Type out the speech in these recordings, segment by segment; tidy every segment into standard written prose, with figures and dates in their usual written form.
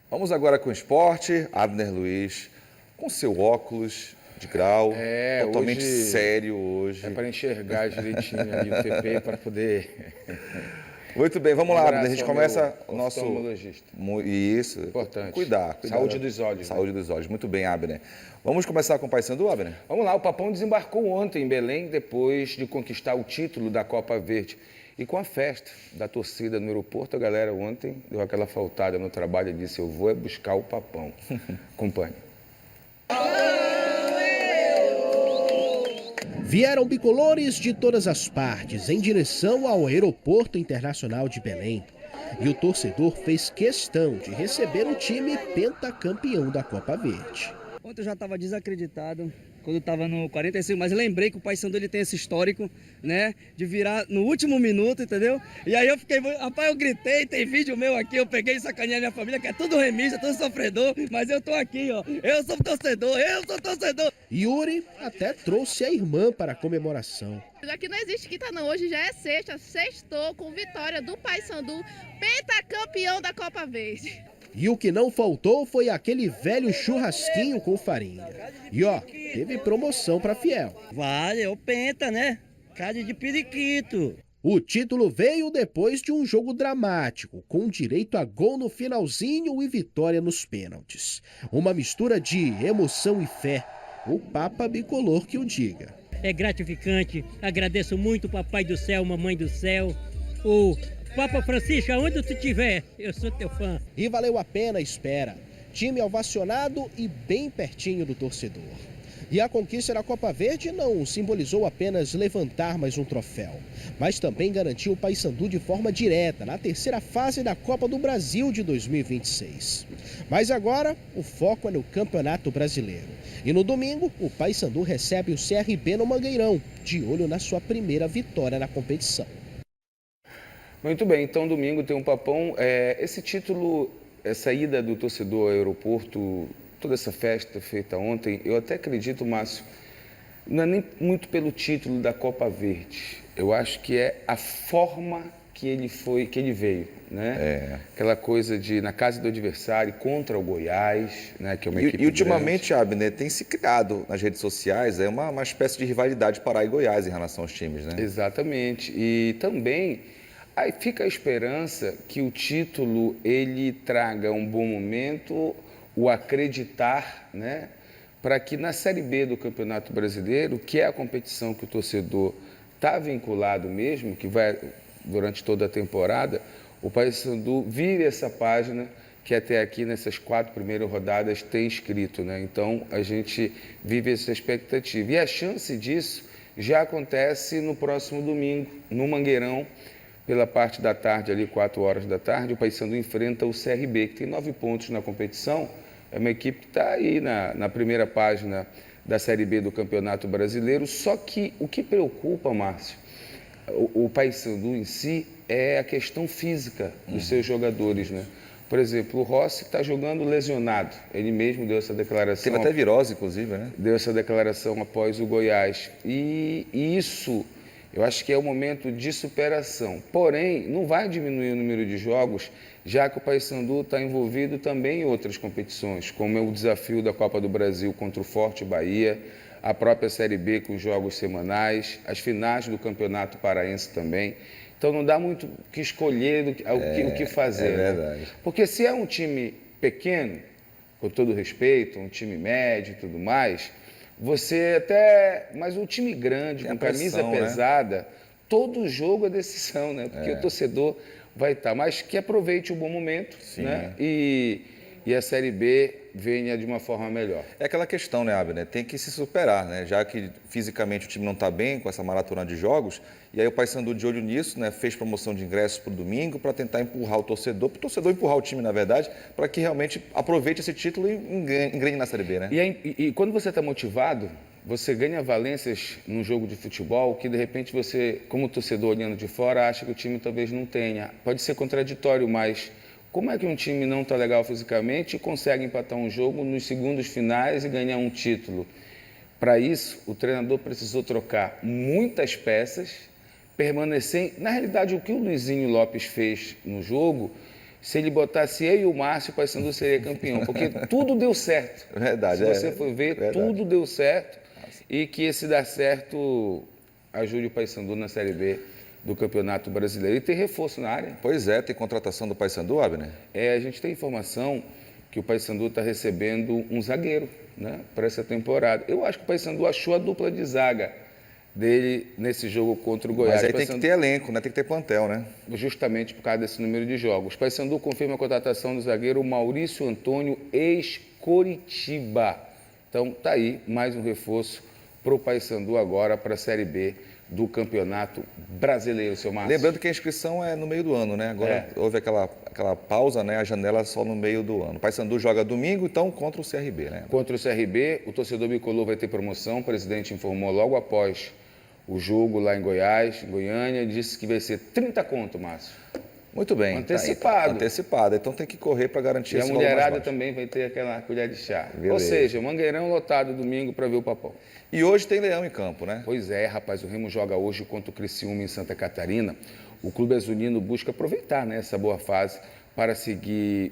Vamos agora com o esporte. Abner Luiz, com seu óculos de grau, totalmente hoje sério hoje. É para enxergar direitinho ali o TP para poder... Muito bem, vamos lá, Abner. A gente começa o nosso... oftalmologista. Isso. Importante. Cuidar. Saúde dos olhos. Saúde dos olhos. Muito bem, Abner. Vamos começar com o Paysandu, Abner? Vamos lá, o Papão desembarcou ontem em Belém, depois de conquistar o título da Copa Verde. E com a festa da torcida no aeroporto, a galera ontem deu aquela faltada no trabalho e disse: eu vou buscar o Papão. Acompanhe. Vieram bicolores de todas as partes em direção ao Aeroporto Internacional de Belém. E o torcedor fez questão de receber o time pentacampeão da Copa Verde. Ontem eu já estava desacreditado quando estava no 45, mas lembrei que o Paysandu ele tem esse histórico, né, de virar no último minuto, entendeu? E aí eu fiquei, rapaz, eu gritei, tem vídeo meu aqui, eu peguei e sacaneei a minha família, que é tudo remista, tudo sofredor, mas eu tô aqui, ó, eu sou torcedor. Yuri até trouxe a irmã para a comemoração. Aqui não existe quinta não, hoje já é sexta, sextou com vitória do Paysandu, pentacampeão da Copa Verde. E o que não faltou foi aquele velho churrasquinho com farinha. E ó, teve promoção para fiel. Vale, é o penta, né? Carne de periquito. O título veio depois de um jogo dramático, com direito a gol no finalzinho e vitória nos pênaltis. Uma mistura de emoção e fé. O Papa bicolor que o diga. É gratificante, agradeço muito o Papai do Céu, Mamãe do Céu, o Papa Francisco, aonde tu estiver, eu sou teu fã. E valeu a pena a espera. Time ovacionado e bem pertinho do torcedor. E a conquista da Copa Verde não simbolizou apenas levantar mais um troféu, mas também garantiu o Paysandu de forma direta na terceira fase da Copa do Brasil de 2026. Mas agora o foco é no Campeonato Brasileiro. E no domingo, o Paysandu recebe o CRB no Mangueirão, de olho na sua primeira vitória na competição. Muito bem, então domingo tem um Papão. Esse título, essa ida do torcedor ao aeroporto, toda essa festa feita ontem, eu até acredito, Márcio, não é nem muito pelo título da Copa Verde. Eu acho que é a forma que ele veio, né? Aquela coisa de na casa do adversário contra o Goiás, né? Que é uma equipe E ultimamente, Abner, tem se criado nas redes sociais uma espécie de rivalidade Pará e Goiás em relação aos times, né? Exatamente. E também aí fica a esperança que o título ele traga um bom momento, o acreditar, né? Para que na Série B do Campeonato Brasileiro, que é a competição que o torcedor está vinculado mesmo, que vai durante toda a temporada, o Paysandu vire essa página que até aqui nessas 4 primeiras rodadas tem escrito, né? Então a gente vive essa expectativa. E a chance disso já acontece no próximo domingo, no Mangueirão, pela parte da tarde, ali 4 horas da tarde, o Paysandu enfrenta o CRB, que tem 9 pontos na competição. É uma equipe que está aí na primeira página da Série B do Campeonato Brasileiro. Só que o que preocupa, Márcio, o Paysandu em si é a questão física dos seus jogadores, né? Por exemplo, o Rossi está jogando lesionado. Ele mesmo deu essa declaração. Teve até virose, inclusive, né? Deu essa declaração após o Goiás. E isso, eu acho que é o momento de superação. Porém, não vai diminuir o número de jogos, já que o Paysandu está envolvido também em outras competições, como é o desafio da Copa do Brasil contra o Forte Bahia, a própria Série B com jogos semanais, as finais do Campeonato Paraense também. Então não dá muito o que escolher o que fazer. É verdade. Né? Porque se é um time pequeno, com todo respeito, um time médio e tudo mais, você até... Mas um time grande, com camisa pesada, né? Todo jogo é decisão, né? Porque o torcedor vai estar. Mas que aproveite o bom momento, né? E a Série B venha de uma forma melhor. É aquela questão, né, Abner? Tem que se superar, né? Já que fisicamente o time não está bem com essa maratona de jogos, e aí o Paysandu de olho nisso, né? Fez promoção de ingressos para o domingo para tentar empurrar o torcedor, para o torcedor empurrar o time, na verdade, para que realmente aproveite esse título e engrene na Série B, né? E quando você está motivado, você ganha valências num jogo de futebol que, de repente, você, como torcedor olhando de fora, acha que o time talvez não tenha. Pode ser contraditório, mas como é que um time não está legal fisicamente e consegue empatar um jogo nos segundos finais e ganhar um título? Para isso, o treinador precisou trocar muitas peças, permanecer... Na realidade, o que o Luizinho Lopes fez no jogo se ele botasse eu e o Márcio, o Paysandu seria campeão, porque tudo deu certo. Verdade, Se você for ver, verdade. tudo deu certo e que esse dar certo ajude o Paysandu na Série B do Campeonato Brasileiro. E tem reforço na área. Pois é, tem contratação do Paysandu, Abner? A gente tem informação que o Paysandu está recebendo um zagueiro, né, para essa temporada. Eu acho que o Paysandu achou a dupla de zaga dele nesse jogo contra o Goiás. Mas aí tem que ter elenco, né? Tem que ter plantel, né? Justamente por causa desse número de jogos. O Paysandu confirma a contratação do zagueiro Maurício Antônio, ex-Coritiba. Então, tá aí mais um reforço para o Paysandu agora para a Série B do Campeonato Brasileiro, seu Márcio. Lembrando que a inscrição é no meio do ano, né? Agora houve aquela pausa, né? A janela só no meio do ano. O Paysandu joga domingo, então, contra o CRB, né? Contra o CRB, o torcedor bicolor vai ter promoção. O presidente informou logo após o jogo lá em Goiás, em Goiânia, disse que vai ser 30 conto, Márcio. Muito bem. Antecipado. Antecipado. Então tem que correr para garantir E esse a valor mais mulherada baixo. também vai ter aquela colher de chá. Beleza. Ou seja, Mangueirão lotado domingo para ver o Papão. E hoje tem Leão em campo, né? Pois é, rapaz, o Remo joga hoje contra o Criciúma em Santa Catarina. O Clube Azulino busca aproveitar, né, essa boa fase para seguir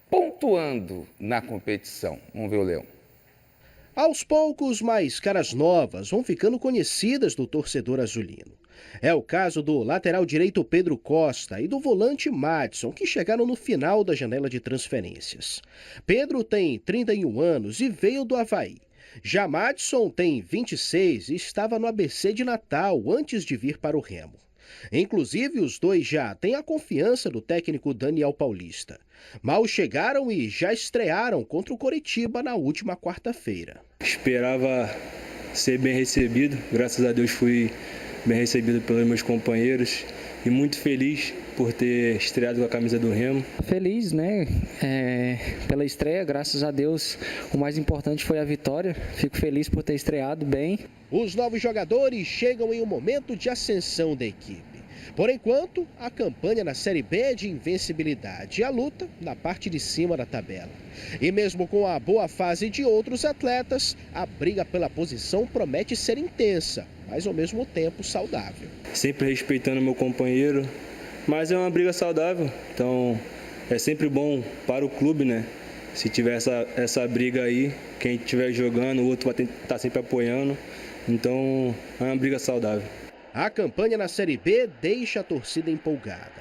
pontuando na competição. Vamos ver o Leão. Aos poucos, mais caras novas vão ficando conhecidas do torcedor azulino. É o caso do lateral direito Pedro Costa e do volante Madison, que chegaram no final da janela de transferências. Pedro tem 31 anos e veio do Avaí. Já Madison tem 26 e estava no ABC de Natal antes de vir para o Remo. Inclusive, os dois já têm a confiança do técnico Daniel Paulista. Mal chegaram e já estrearam contra o Coritiba na última quarta-feira. Esperava ser bem recebido, graças a Deus fui bem recebido pelos meus companheiros e muito feliz por ter estreado com a camisa do Remo. Feliz, né, pela estreia, graças a Deus o mais importante foi a vitória. Fico feliz por ter estreado bem. Os novos jogadores chegam em um momento de ascensão da equipe. Por enquanto, a campanha na Série B é de invencibilidade e a luta na parte de cima da tabela. E mesmo com a boa fase de outros atletas, a briga pela posição promete ser intensa, mas ao mesmo tempo saudável. Sempre respeitando meu companheiro, mas é uma briga saudável, então é sempre bom para o clube, né? Se tiver essa briga aí, quem estiver jogando, o outro vai estar sempre apoiando, então é uma briga saudável. A campanha na Série B deixa a torcida empolgada,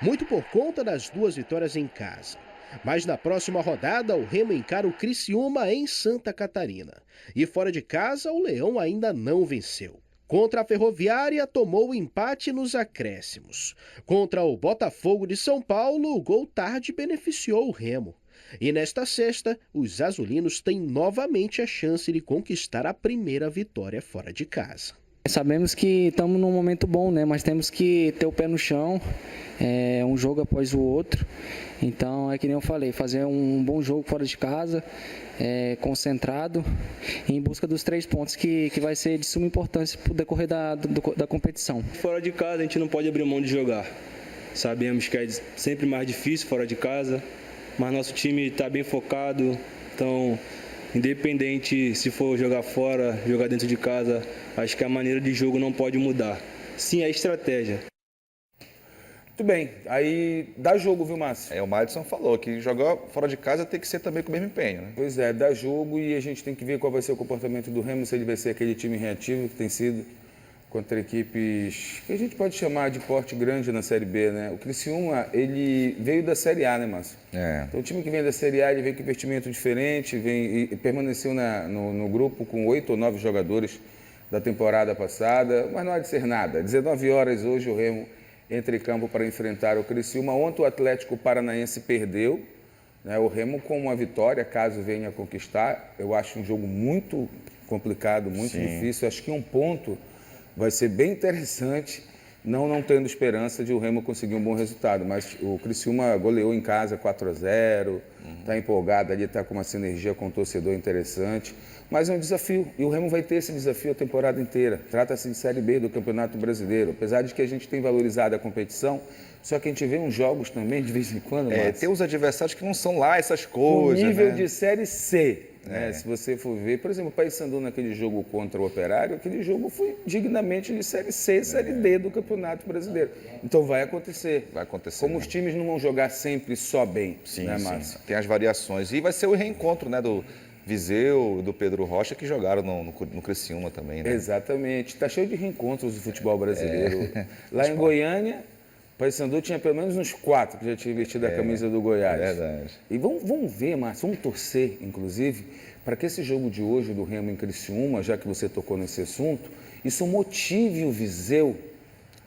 muito por conta das 2 vitórias em casa. Mas na próxima rodada, o Remo encara o Criciúma em Santa Catarina. E fora de casa, o Leão ainda não venceu. Contra a Ferroviária, tomou o empate nos acréscimos. Contra o Botafogo de São Paulo, o gol tarde beneficiou o Remo. E nesta sexta, os azulinos têm novamente a chance de conquistar a primeira vitória fora de casa. Sabemos que estamos num momento bom, né? Mas temos que ter o pé no chão, um jogo após o outro. Então, é que nem eu falei, fazer um bom jogo fora de casa, concentrado, em busca dos 3 pontos, que vai ser de suma importância para o decorrer da competição. Fora de casa, a gente não pode abrir mão de jogar. Sabemos que é sempre mais difícil fora de casa, mas nosso time está bem focado, então, independente se for jogar fora, jogar dentro de casa, acho que a maneira de jogo não pode mudar. Sim, é estratégia. Muito bem, aí dá jogo, viu, Márcio? O Madison falou que jogar fora de casa tem que ser também com o mesmo empenho, né? Pois é, dá jogo e a gente tem que ver qual vai ser o comportamento do Remo, se ele vai ser aquele time reativo que tem sido contra equipes que a gente pode chamar de porte grande na Série B, né? O Criciúma, ele veio da Série A, né, Márcio? Então o time que vem da Série A, ele veio com investimento diferente, e permaneceu no grupo com 8 ou 9 jogadores da temporada passada, mas não há de ser nada. 19 horas hoje o Remo entra em campo para enfrentar o Criciúma. Ontem o Atlético Paranaense perdeu, né? O Remo com uma vitória, caso venha a conquistar. Eu acho um jogo muito complicado, muito difícil. Acho que um ponto vai ser bem interessante, não tendo esperança de o Remo conseguir um bom resultado. Mas o Criciúma goleou em casa 4-0, está empolgado ali, está com uma sinergia com o torcedor interessante. Mas é um desafio, e o Remo vai ter esse desafio a temporada inteira. Trata-se de Série B do Campeonato Brasileiro. Apesar de que a gente tem valorizado a competição, só que a gente vê uns jogos também, de vez em quando, Tem os adversários que não são lá essas coisas, o nível né? de Série C. né? Se você for ver, por exemplo, o Paysandu naquele jogo contra o Operário, aquele jogo foi dignamente de Série C, Série D do Campeonato Brasileiro. Então vai acontecer. Vai acontecer. Como os times não vão jogar sempre só bem, Sim, né, sim. Márcio? Tem as variações. E vai ser o reencontro, né, do Viseu, do Pedro Rocha, que jogaram no Criciúma também, né? Exatamente. Está cheio de reencontros do futebol brasileiro. Lá em Goiânia, o Paysandu tinha pelo menos uns 4 que já tinham vestido a camisa do Goiás. Verdade. E vamos ver, Márcio, vamos torcer, inclusive, para que esse jogo de hoje do Remo em Criciúma, já que você tocou nesse assunto, isso motive o Viseu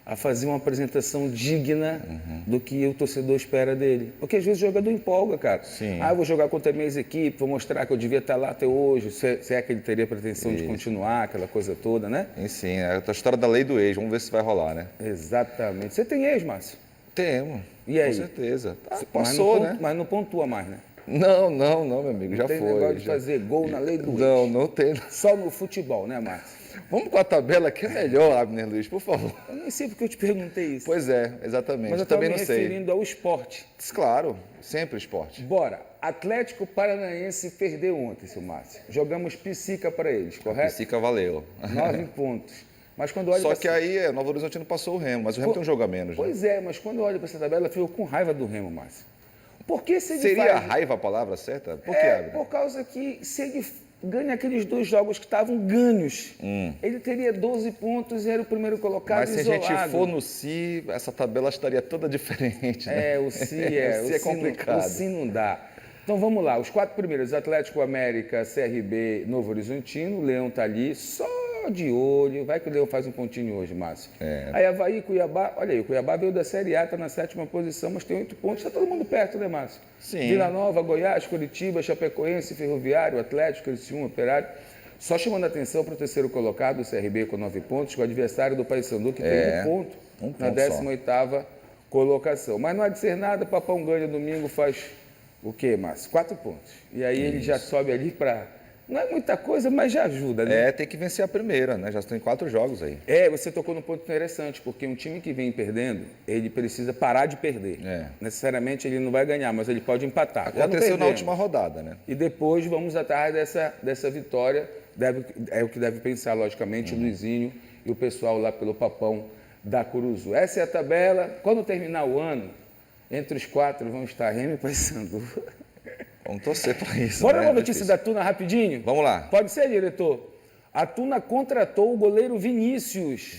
a fazer uma apresentação digna do que o torcedor espera dele. Porque às vezes o jogador empolga, cara. Sim. Eu vou jogar contra as minhas equipes, vou mostrar que eu devia estar lá até hoje, se é que ele teria pretensão de continuar, aquela coisa toda, né? Sim, é a história da lei do ex. Vamos ver se vai rolar, né? Exatamente. Você tem ex, Márcio? Temos. E aí? Com certeza. Mas Passou, não, né? Mas não pontua mais, né? Não, meu amigo, já Não tem foi. negócio de já. fazer gol na lei do Não, ex. não tem. Só no futebol, né, Márcio? Vamos com a tabela que é melhor, Abner Luiz, por favor. Eu nem sei porque eu te perguntei isso. Pois é, exatamente. Mas eu também estava me não sei. referindo ao esporte. Claro, sempre esporte. Bora. Atlético Paranaense perdeu ontem, seu Márcio. Jogamos psica para eles, correto? Psica valeu. 9 pontos. Mas quando olha Só pra que aí, Novo Horizonte não passou o Remo, mas o Remo tem um jogo a menos. Né? Pois é, mas quando eu olho para essa tabela, eu fico com raiva do Remo, Márcio. Por que se ele Seria faz... raiva a palavra certa? Por que, É, Abner? por causa que se ele ganha aqueles 2 jogos que estavam ganhos, ele teria 12 pontos e era o primeiro colocado Mas se a isolado. gente for no Si, essa tabela estaria toda diferente, né? O Si é, O Si é complicado. O Si não dá. Então vamos lá, os 4 primeiros, Atlético, América, CRB, Novo Horizontino, o Leão tá ali, só de olho, vai que o Leão faz um pontinho hoje, Márcio. Aí Avaí, Cuiabá, olha aí, o Cuiabá veio da Série A, está na 7ª posição, mas tem 8 pontos, está todo mundo perto, né, Márcio? Sim. Vila Nova, Goiás, Curitiba, Chapecoense, Ferroviário, Atlético, Criciúma, Operário. Só chamando a atenção para o terceiro colocado, o CRB com 9 pontos, com o adversário do Paysandu, que tem 1 ponto, na 18ª colocação. Mas não há de ser nada, Papão ganha domingo, faz o quê, Márcio? 4 pontos. E aí ele já sobe ali para... Não é muita coisa, mas já ajuda, né? Tem que vencer a primeira, né? Já tem 4 jogos aí. Você tocou num ponto interessante, porque um time que vem perdendo, ele precisa parar de perder. Necessariamente ele não vai ganhar, mas ele pode empatar. Aconteceu na última rodada, né? E depois vamos atrás dessa vitória. É o que deve pensar, logicamente, o Luizinho e o pessoal lá pelo Papão da Curuzu. Essa é a tabela. Quando terminar o ano, entre os 4 vão estar Remo e Paysandu. Vamos torcer para isso. Bora né? uma notícia da Tuna rapidinho? Vamos lá. Pode ser, diretor? A Tuna contratou o goleiro Vinícius.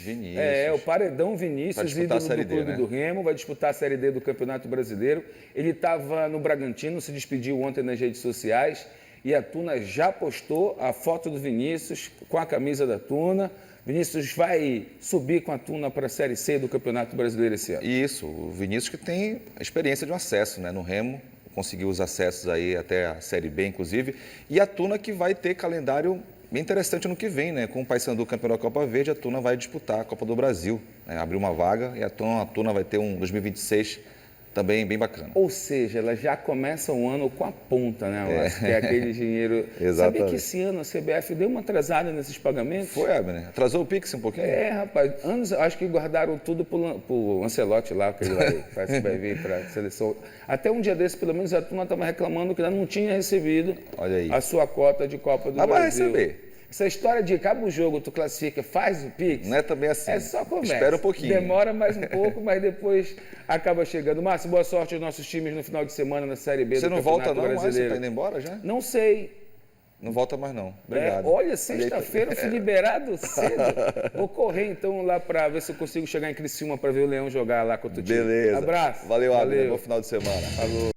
O paredão Vinícius, ídolo do Clube do Remo, vai disputar a Série D do Campeonato Brasileiro. Ele estava no Bragantino, se despediu ontem nas redes sociais e a Tuna já postou a foto do Vinícius com a camisa da Tuna. Vinícius vai subir com a Tuna para a Série C do Campeonato Brasileiro esse ano. Isso, o Vinícius que tem a experiência de um acesso, né? No Remo, conseguiu os acessos aí até a Série B, inclusive. E a Tuna que vai ter calendário bem interessante no que vem, né? Com o Paysandu campeão da Copa Verde, a Tuna vai disputar a Copa do Brasil, né? Abriu uma vaga e a Tuna vai ter um 2026 também bem bacana. Ou seja, ela já começa o ano com a ponta, né, Márcio? Que é aquele dinheiro... Exatamente. Sabia que esse ano a CBF deu uma atrasada nesses pagamentos? Foi, Abner? Atrasou o Pix um pouquinho? Rapaz, acho que guardaram tudo pro Ancelotti lá, que ele parece que vai vir para a seleção. Até um dia desse, pelo menos, a turma estava reclamando que ela não tinha recebido a sua cota de Copa do Brasil. Mas vai receber. Essa história de acaba o jogo, tu classifica, faz o Pix. Não é também assim. É só conversa. Espera um pouquinho. Demora mais um pouco, mas depois acaba chegando. Márcio, boa sorte aos nossos times no final de semana na Série B do Campeonato Brasileiro. Você não volta não, Brasileiro. Você está indo embora já? Não sei. Não volta mais não. Obrigado. Olha, sexta-feira eu fui liberado cedo. Vou correr então lá para ver se eu consigo chegar em Criciúma para ver o Leão jogar lá contra o time. Beleza. Abraço. Valeu, Abner. Bom final de semana. Falou.